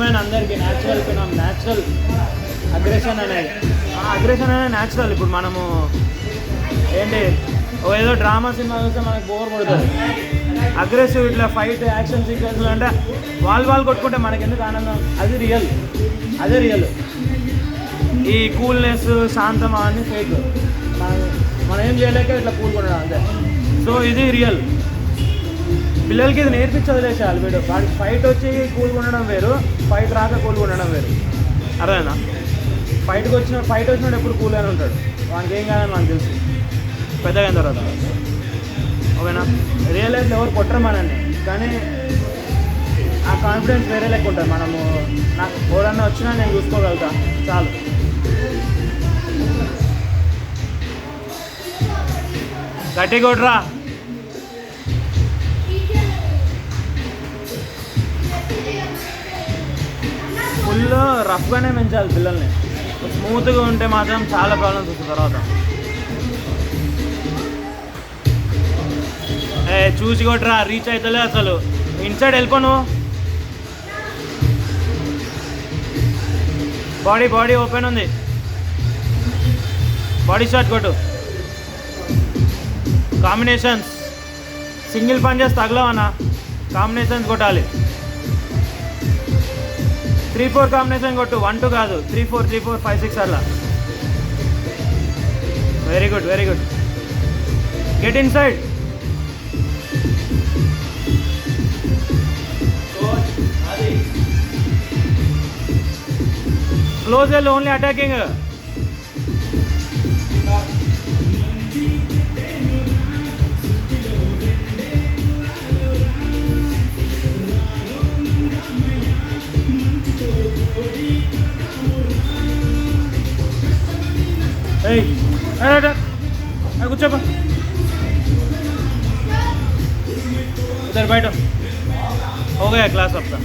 అందరికీ natural ఫినామ్ natural aggression అనేది aggression అనేది న్యాచురల్. ఇప్పుడు మనము ఏంటి ఏదో డ్రామా సినిమా చూస్తే మనకు బోర్ కొడుతుంది. అగ్రెసివ్ ఇట్లా ఫైట్ యాక్షన్ సీక్వెన్స్లు అంటే వాళ్ళు కొట్టుకుంటే మనకి ఎందుకు ఆనందం? అది రియల్, అదే రియల్. ఈ కూల్నెస్ శాంతం అవన్నీ ఫేక్. మనం ఏం చేయలేక ఇట్లా కూల్ కొనడం అంతే. సో ఇది రియల్. పిల్లలకి ఇది నేర్పించి వదిలేసేయాలి. వీడు వాడికి ఫైట్ వచ్చి కూల్ ఉండడం వేరు, ఫైట్ రాక కూల్ ఉండడం వేరు. అర్థమైనా? ఫైట్ వచ్చినప్పుడు ఎప్పుడు కూల్గానే ఉంటాడు. వానికి ఏం కాదని మనకు తెలుసు పెద్దగా అయిన తర్వాత. ఓకేనా? రియల్ లైఫ్లో ఎవరు కొట్టరు మనల్ని, కానీ ఆ కాన్ఫిడెన్స్ వేరే లెక్క ఉంటుంది. మనము నాకు ఎవరన్నా వచ్చినా నేను చూసుకోగలుగుతా చాలు. గట్టి కొట్రా. ఫుల్ రఫ్గానే పెంచాలి పిల్లల్ని. స్మూత్గా ఉంటే మాత్రం చాలా ప్రాబ్లమ్స్ వస్తుంది తర్వాత. చూసి కొట్టరా, రీచ్ అవుతలే అసలు. ఇన్సైడ్ వెళ్ళిపోను. బాడీ ఓపెన్ ఉంది. బాడీ షాట్ కొట్టు. కాంబినేషన్స్ సింగిల్ పంచెస్ తగలవన్నా, కాంబినేషన్స్ కొట్టాలి. 3-4 కాంబినేషన్ కొట్టు, 1-2 కాదు, 3-4 5-6 అలా. Very good. Get inside. Close well, only attacking. కూర్చోపా इधर बैठो. हो गया क्लास आपका.